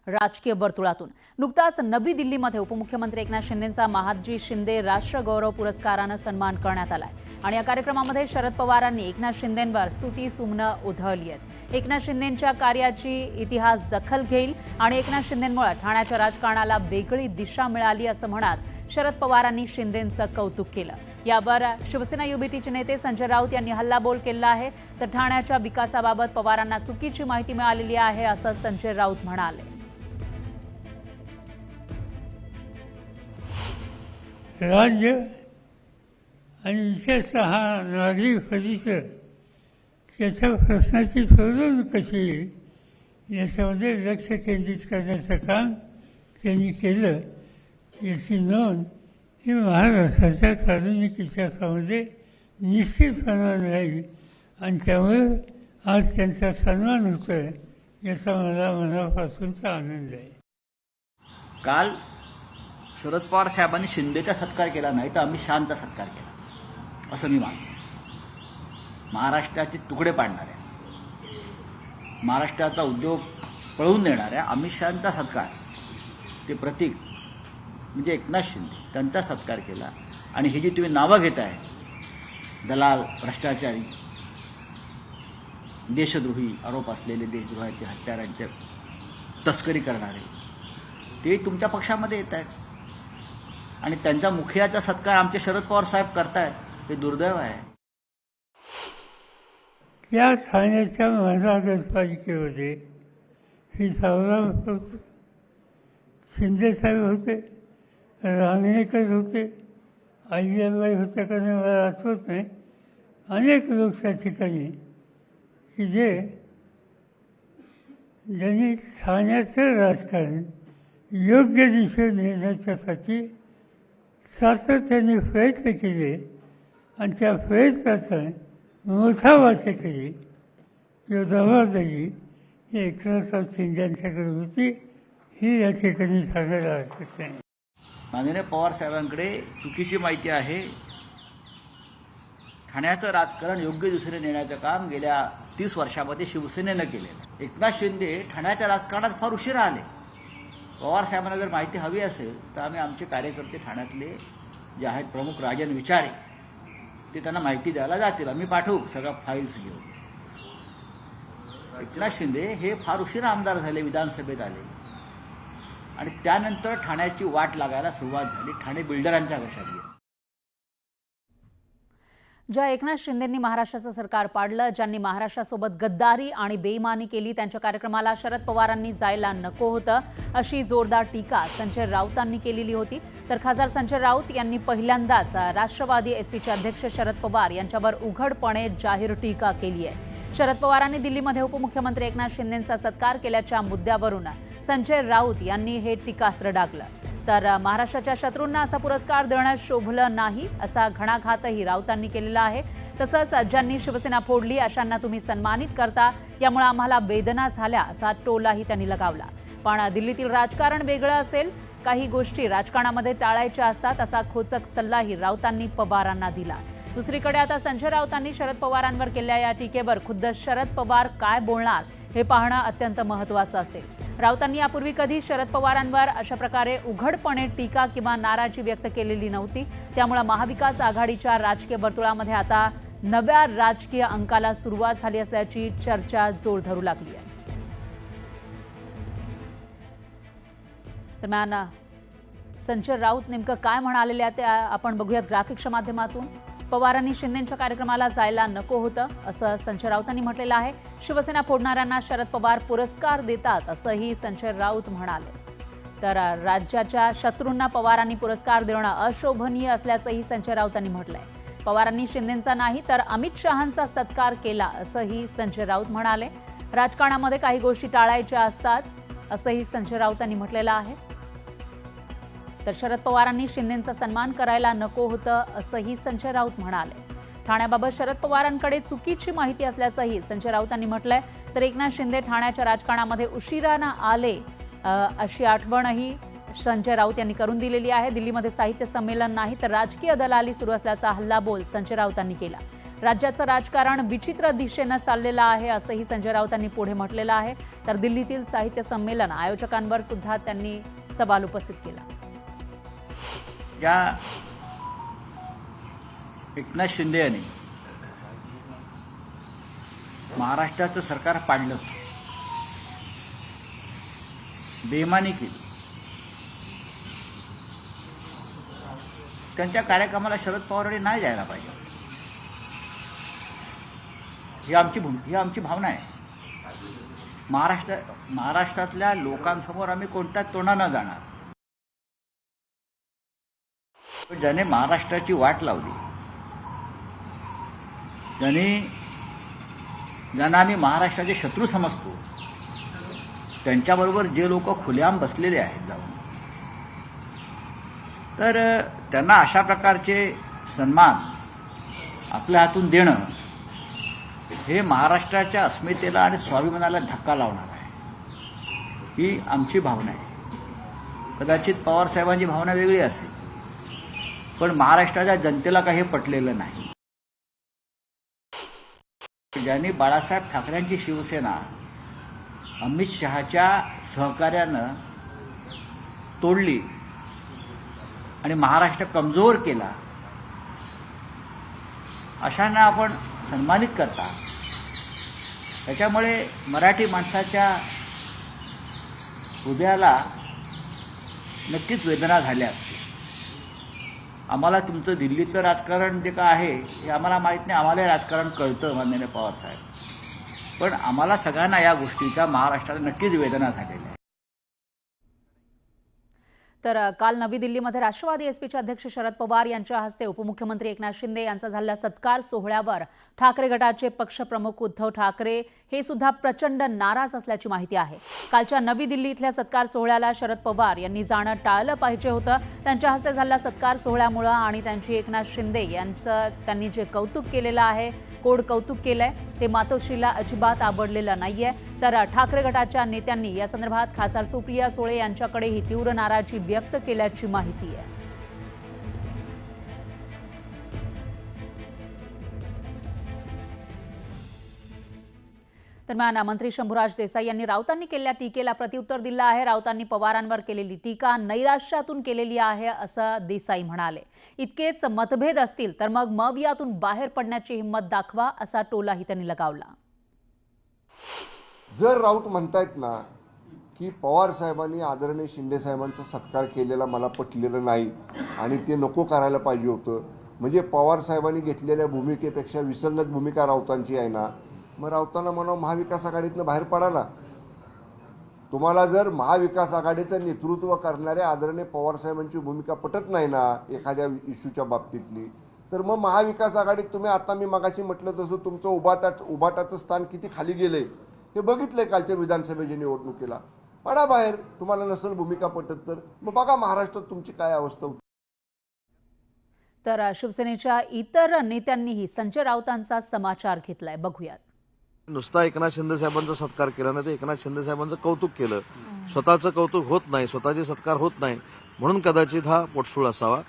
राजकीय वर्तुळातून। नुकताच नवी दिल्लीमध्ये उपमुख्यमंत्री एकनाथ शिंदेंचा महादजी शिंदे राष्ट्रगौरव पुरस्काराने सन्मान करण्यात आलाय आणि या कार्यक्रमामध्ये शरद पवारांनी एकनाथ शिंदेंवर स्तुती सुमनं उधळली आहेत। एकनाथ शिंदेंच्या कार्याची इतिहास दखल घेईल आणि एकनाथ शिंदेंमुळे ठाण्याच्या राजकारणाला वेगळी दिशा मिळाली असं म्हणत शरद पवारांनी शिंदेंचं कौतुक केलं। यावर शिवसेना युबीटीचे नेते संजय राऊत यांनी हल्लाबोल केला आहे, तर ठाण्याच्या विकासाबाबत पवारांना चुकीची माहिती मिळालेली आहे असं संजय राऊत म्हणाले। राज्य आणि विशेषतः नागरिक परिसर त्याच्या प्रश्नाची सोडवणूक कशी येईल याच्यामध्ये लक्ष केंद्रित करण्याचं काम त्यांनी केलं याची नोंद ही महाराष्ट्राच्या सार्वजनिक इतिहासामध्ये निश्चितपणाने राहील आणि त्यामुळे आज त्यांचा सन्मान होतोय याचा मला मनापासूनचा आनंद आहे। काल शरद पवार साहेबांनी शिंदेचा सत्कार केला नाही तर अमित शहांचा सत्कार केला असं मी मानतो। महाराष्ट्राचे तुकडे पाडणाऱ्या, महाराष्ट्राचा उद्योग पळवून देणाऱ्या अमित शहांचा सत्कार, ते प्रतीक म्हणजे एकनाथ शिंदे त्यांचा सत्कार केला। आणि ही जी तुम्ही नावं घेताय, दलाल, भ्रष्टाचारी, देशद्रोही आरोप असलेले, देशद्रोहाचे हत्यारांच्या तस्करी करणारे, ते तुमच्या पक्षामध्ये येत आहेत आणि त्यांचा मुखियाचा सत्कार आमचे शरद पवार साहेब करतायत, हे दुर्दैव आहे। या ठाण्याच्या महानगरपालिकेमध्ये श्री सावराम होते, शिंदेसाहेब होते, रांगणेकर होते, अहिल्याबाई होते का नाही मला आठवत नाही, अनेक लोक त्या ठिकाणी की ज्यांनी ठाण्याचं राजकारण योग्य दिशेने नेण्याच्यासाठी सातत्याने प्रयत्न केले आणि त्या प्रयत्नाचा मोठा वाटेकरी किंवा जबाबदारी ही एकनाथराव शिंदे यांच्याकडे होती, ही या ठिकाणी सांगायला हरकत नाही। माननीय पवार साहेबांकडे चुकीची माहिती आहे। ठाण्याचं राजकारण योग्य दिशेने नेण्याचं काम गेल्या 30 वर्षामध्ये शिवसेनेनं केलेलं। एकनाथ शिंदे ठाण्याच्या राजकारणात फार उशिरा आले। पवार साहेबांना जर माहिती हवी असेल तर आम्ही आमचे कार्यकर्ते ठाण्यातले जे आहेत प्रमुख राजन विचारे ते त्यांना माहिती द्यायला जातील, आम्ही पाठवू सगळ्या फाईल्स घेऊन। एकनाथ शिंदे हे फार उशिरा आमदार झाले, विधानसभेत आले आणि त्यानंतर ठाण्याची वाट लागायला सुरुवात झाली, ठाणे बिल्डरांच्या घशात गेले। ज्या एकनाथ शिंदेंनी महाराष्ट्राचं सरकार पाडलं, ज्यांनी महाराष्ट्रासोबत गद्दारी आणि बेईमानी केली, त्यांच्या कार्यक्रमाला शरद पवारांनी जायला नको होतं अशी जोरदार टीका संजय राऊतांनी केलेली होती। तर खासदार संजय राऊत यांनी पहिल्यांदाच राष्ट्रवादी एसपीचे अध्यक्ष शरद पवार यांच्यावर उघडपणे जाहीर टीका केली आहे। शरद पवारांनी दिल्लीमध्ये उपमुख्यमंत्री एकनाथ शिंदेंचा सत्कार केल्याच्या मुद्द्यावरून संजय राऊत यांनी हे टीकास्त्र डागलं। तर महाराष्ट्राच्या शत्रूंना असा पुरस्कार देणं शोभलं नाही असा घणाघातही राऊतांनी केलेला आहे। तसंच ज्यांनी शिवसेना फोडली अशांना तुम्ही सन्मानित करता, यामुळे आम्हाला वेदना झाल्या असा टोलाही त्यांनी लगावला। पण दिल्लीतील राजकारण वेगळं असेल, काही गोष्टी राजकारणामध्ये टाळायच्या असतात असा खोचक सल्लाही राऊतांनी पवारांना दिला। दुसरीकडे आता संजय राऊतांनी शरद पवारांवर केलेल्या या टीकेवर खुद्द शरद पवार काय बोलणार हे पाहणं अत्यंत महत्त्वाचं असेल। राऊतांनी यापूर्वी कधी शरद पवारांवर अशा प्रकारे उघडपणे टीका किंवा नाराजी व्यक्त केलेली नव्हती, त्यामुळे महाविकास आघाडीच्या राजकीय वर्तुळामध्ये आता नव्या राजकीय अंकाला सुरुवात झाली असल्याची चर्चा जोर धरू लागली आहे। दरम्यान संजय राऊत नेमकं काय म्हणालेले आहे ते आपण बघूयात ग्राफिक्सच्या माध्यमातून। पवारांनी शिंदेंच्या कार्यक्रमाला जायला नको होतं असं संजय राऊतांनी म्हटलेलं आहे। शिवसेना फोडणाऱ्यांना शरद पवार पुरस्कार देतात असंही संजय राऊत म्हणाले। तर राज्याच्या शत्रूंना पवारांनी पुरस्कार देणं अशोभनीय असल्याचंही संजय राऊतांनी म्हटलंय। पवारांनी शिंदेंचा नाही तर अमित शहांचा सत्कार केला असंही संजय राऊत म्हणाले। राजकारणामध्ये काही गोष्टी टाळायच्या असतात असंही संजय राऊतांनी म्हटलेलं आहे। तर शरद पवारांनी शिंदेंचा सन्मान करायला नको होतं असंही संजय राऊत म्हणाले। ठाण्याबाबत शरद पवारांकडे चुकीची माहिती असल्याचंही संजय राऊतांनी म्हटलंय। तर एकनाथ शिंदे ठाण्याच्या राजकारणामध्ये उशिरानं आले अशी आठवणही संजय राऊत यांनी करून दिलेली आहे। दिल्लीमध्ये साहित्य संमेलन नाही तर राजकीय दलाली सुरू असल्याचा हल्लाबोल संजय राऊतांनी केला। राज्याचं राजकारण विचित्र दिशेनं चाललेलं आहे असंही संजय राऊतांनी पुढे म्हटलेलं आहे. तर दिल्लीतील साहित्य संमेलन आयोजकांवर सुद्धा त्यांनी सवाल उपस्थित केला. ज्या एकनाथ शिंदे यांनी महाराष्ट्राचं सरकार पाडलं, बेईमानी केली, त्यांच्या कार्यक्रमाला शरद पवारांनी नाही जायला पाहिजे. ही आमची भावना आहे. महाराष्ट्रातल्या लोकांसमोर आम्ही कोणत्याच तोंडानं जाणार. पण ज्याने महाराष्ट्राची वाट लावली, ज्यांना आम्ही महाराष्ट्राचे शत्रू समजतो, त्यांच्याबरोबर जे लोक खुलेआम बसलेले आहेत जाऊन, तर त्यांना अशा प्रकारचे सन्मान आपल्या हातून देणं हे महाराष्ट्राच्या अस्मितेला आणि स्वाभिमानाला धक्का लावणार आहे. ही आमची भावना आहे. कदाचित पवारसाहेबांची भावना वेगळी असेल, पण महाराष्ट्राच्या जनतेला काही पटलेलं नाही. ज्यांनी बाळासाहेब ठाकरेंची शिवसेना अमित शहाच्या सहकार्यानं तोडली आणि महाराष्ट्र कमजोर केला, अशांना आपण सन्मानित करता. त्याच्यामुळे मराठी माणसाच्या हृदयाला नक्कीच वेदना झाल्या असतील. आम्हाला तुमचं दिल्लीतलं राजकारण जे काय आहे हे आम्हाला माहीत नाही. आम्हाला राजकारण कळतं माननीय पवारसाहेब, पण आम्हाला सगळ्यांना या गोष्टीचा महाराष्ट्राला नक्कीच वेदना झालेल्या आहे. तर काल नवी दिल्लीमध्ये राष्ट्रवादी एसपीचे अध्यक्ष शरद पवार यांच्या हस्ते उपमुख्यमंत्री एकनाथ शिंदे यांचा झालेल्या सत्कार सोहळ्यावर ठाकरे गटाचे पक्षप्रमुख उद्धव ठाकरे हे सुद्धा प्रचंड नाराज असल्याची माहिती आहे. कालच्या नवी दिल्ली इथल्या सत्कार सोहळ्याला शरद पवार यांनी जाणं टाळलं पाहिजे होतं. त्यांच्या हस्ते झालेल्या सत्कार सोहळ्यामुळे आणि त्यांची एकनाथ शिंदे यांचं त्यांनी जे कौतुक केलेलं आहे, कोड कौतुक केलंय, ते मातोश्रीला अजिबात आवडलेलं नाहीये. तर ठाकरे गटाच्या नेत्यांनी या संदर्भात खासदार सुप्रिया सुळे यांच्याकडे ही तीव्र नाराजी व्यक्त केल्याची माहिती आहे. दरम्यान मंत्री शंभूराज देसाई यांनी राऊतांनी केलेल्या टीकेला प्रत्युत्तर दिलं आहे. राऊतांनी पवारांवर केलेली टीका नैराश्यातून केलेली आहे असं देसाई म्हणाले. इतकेच मतभेद असतील तर मग मवियातून बाहेर पडण्याची हिंमत दाखवा असा टोलाही त्यांनी लगावला. जर राऊत म्हणतायत ना की पवार साहेबांनी आदरणीय शिंदे साहेबांचा सत्कार केलेला मला पटलेलं नाही आणि ते नको करायला पाहिजे होतं, म्हणजे पवार साहेबांनी घेतलेल्या भूमिकेपेक्षा विसंगत भूमिका राऊतांची आहे ना, मग राऊतांना म्हणावं महाविकास आघाडीतनं बाहेर पडाला. तुम्हाला जर महाविकास आघाडीचं नेतृत्व करणाऱ्या आदरणीय पवार साहेबांची भूमिका पटत नाही ना एखाद्या इश्यूच्या बाबतीतली, तर मग महाविकास आघाडीत तुम्ही, आता मी मगाशी म्हटलं तसं तुमचं उभाटाचं स्थान किती खाली गेले हे बघितलंय कालच्या विधानसभेच्या निवडणुकीला. पडा बाहेर, तुम्हाला नसेल भूमिका पटत तर मग बघा महाराष्ट्रात तुमची काय अवस्था होती. तर शिवसेनेच्या इतर नेत्यांनीही संजय राऊतांचा समाचार घेतलाय, बघूयात. नुसता एकनाथ शिंदे साहेबांचा सत्कार केला नाही तर एकनाथ शिंदे साहेबांचं कौतुक केलं. स्वतःचं कौतुक होत नाही, स्वतःचे सत्कार होत नाही, म्हणून कदाचित हा पोटसूळ असावा.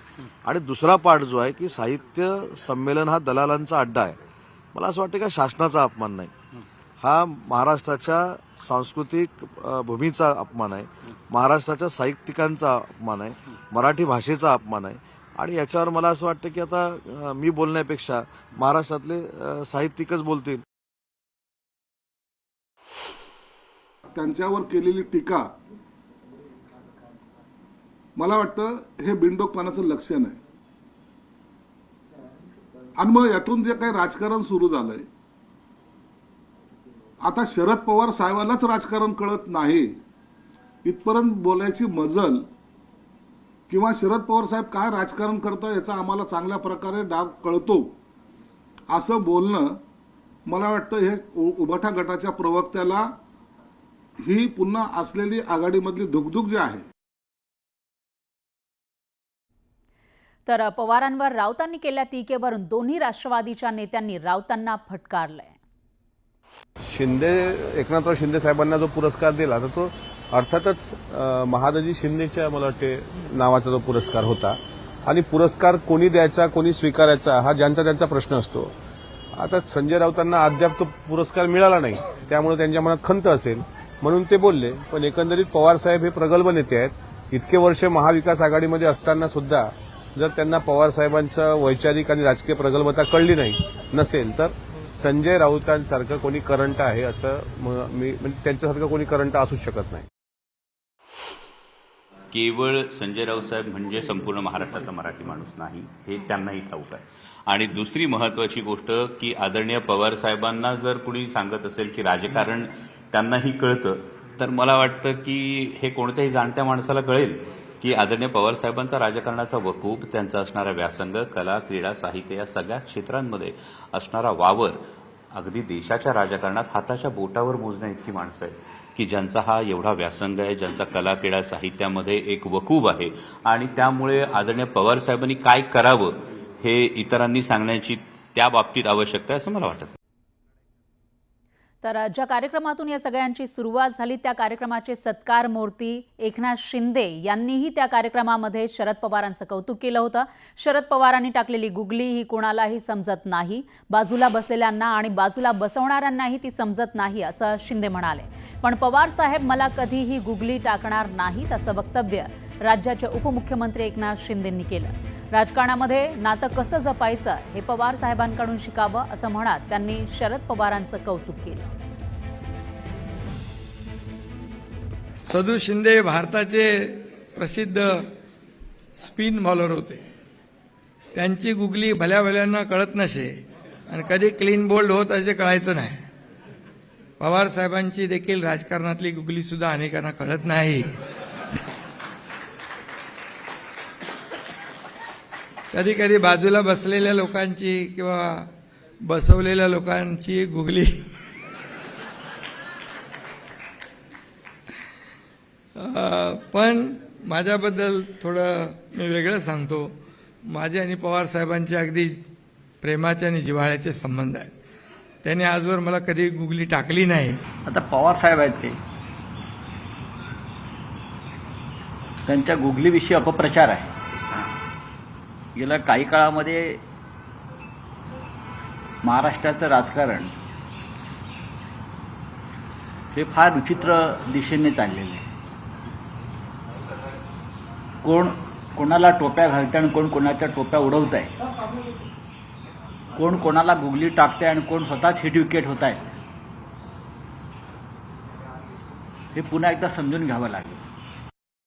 आणि दुसरा पार्ट जो आहे की साहित्य संमेलन हा दलालांचा अड्डा आहे, मला असं वाटतं का शासनाचा अपमान नाही, हा महाराष्ट्राच्या सांस्कृतिक भूमीचा अपमान आहे, महाराष्ट्राच्या साहित्यिकांचा अपमान आहे, मराठी भाषेचा अपमान आहे. आणि याच्यावर मला असं वाटतं की आता मी बोलण्यापेक्षा महाराष्ट्रातले साहित्यिकच बोलतील. त्यांच्यावर केलेली टीका मला वाटतं हे बिनडोकपणाचं लक्षण आहे. आणि मग यातून जे काही राजकारण सुरू झालंय, आता शरद पवार साहेबांनाच राजकारण कळत नाही इथपर्यंत बोलायची मजल किंवा शरद पवार साहेब काय राजकारण करतात याचा आम्हाला चांगल्या प्रकारे डाग कळतो असं बोलणं, मला वाटतं हे उभाटा गटाच्या प्रवक्त्याला ही पुन्हा असलेली आघाडीमधली धुकधुक जी आहे. तर पवारांवर राऊतांनी केलेल्या टीकेवरून दोन्ही राष्ट्रवादीच्या नेत्यांनी राऊतांना फटकारलंय. एकनाथराव शिंदे साहेबांना जो पुरस्कार दिला तर तो अर्थातच महादजी शिंदेच्या मला वाटते नावाचा जो पुरस्कार होता. आणि पुरस्कार कोणी द्यायचा कोणी स्वीकारायचा हा ज्यांचा त्यांचा प्रश्न असतो. आता संजय राऊतांना अद्याप तो पुरस्कार मिळाला नाही, त्यामुळे त्यांच्या मनात खंत असेल म्हणून ते बोलले. पण एकंदरीत पवार साहेब हे प्रगल्भ नेते आहेत. इतके वर्ष महाविकास आघाडीमध्ये असताना सुद्धा जर त्यांना पवार साहेबांचं वैचारिक आणि राजकीय प्रगल्भता कळली नसेल तर संजय राऊतांसारखं कोणी करंट आहे असं म्हणजे त्यांच्यासारखं कोणी करंट असूच शकत नाही. केवळ संजय राऊत साहेब म्हणजे संपूर्ण महाराष्ट्रातला मराठी माणूस नाही, हे त्यांनाही ठाऊक आहे. आणि दुसरी महत्वाची गोष्ट की आदरणीय पवार साहेबांना जर कुणी सांगत असेल की राजकारण त्यांनाही कळतं, तर मला वाटतं की हे कोणत्याही जाणत्या माणसाला कळेल की आदरणीय पवार साहेबांचा राजकारणाचा वकूफ, त्यांचा असणारा व्यासंग, कला, क्रीडा, साहित्य या सगळ्या क्षेत्रांमध्ये असणारा वावर अगदी देशाच्या राजकारणात हाताच्या बोटावर मोजण्या इतकी माणसं आहेत की ज्यांचा हा एवढा व्यासंग आहे, ज्यांचा कला, क्रीडा, साहित्यामध्ये एक वकूफ आहे. आणि त्यामुळे आदरणीय पवार साहेबांनी काय करावं हे इतरांनी सांगण्याची त्या बाबतीत आवश्यकता आहे असं मला वाटतं. तर ज्या कार्यक्रमातून या सगळ्यांची सुरुवात झाली त्या कार्यक्रमाचे सत्कार मूर्ती एकनाथ शिंदे यांनीही त्या कार्यक्रमामध्ये शरद पवारांचं कौतुक केलं होतं. शरद पवारांनी टाकलेली गुगली ही कोणालाही समजत नाही, बाजूला बसलेल्यांना आणि बाजूला बसवणाऱ्यांनाही ती समजत नाही असं शिंदे म्हणाले. पण पवार साहेब मला कधीही गुगली टाकणार नाहीत असं वक्तव्य राज्याचे उपमुख्यमंत्री एकनाथ शिंदेंनी केलं. राजकारणामध्ये नातं कसं जपायचं हे पवार साहेबांकडून शिकावं असं म्हणत त्यांनी शरद पवारांचं कौतुक केलं. सदू शिंदे भारताचे प्रसिद्ध स्पिन बॉलर होते. त्यांची गुगली भल्या भल्यांना कळत नसे आणि कधी क्लीन बोल्ड होत असे कळायचं नाही. पवार साहेबांची देखील राजकारणातली गुगली सुद्धा अनेकांना कळत नाही. कधी कधी बाजूला बसलेल्या लोकांची किंवा बसवलेल्या लोकांची गुगली पण माझ्याबद्दल थोडं मी वेगळं सांगतो. माझे आणि पवार साहेबांचे अगदी प्रेमाचे आणि जिव्हाळ्याचे संबंध आहेत. त्यांनी आजवर मला कधी गुगली टाकली नाही. आता पवार साहेब आहेत ते, त्यांच्या गुगलीविषयी अपप्रचार आहे. गेल्या काही काळामध्ये महाराष्ट्राचं राजकारण हे फार विचित्र दिशेने चाललेलं आहे. कोण कोणाला टोप्या घालतंय आणि कोण कोणाच्या टोप्या उडवत आहे, कोण कोणाला गुगली टाकते आणि कोण स्वतःच हिट विकेट होत आहेत, हे पुन्हा एकदा समजून घ्यावं लागेल.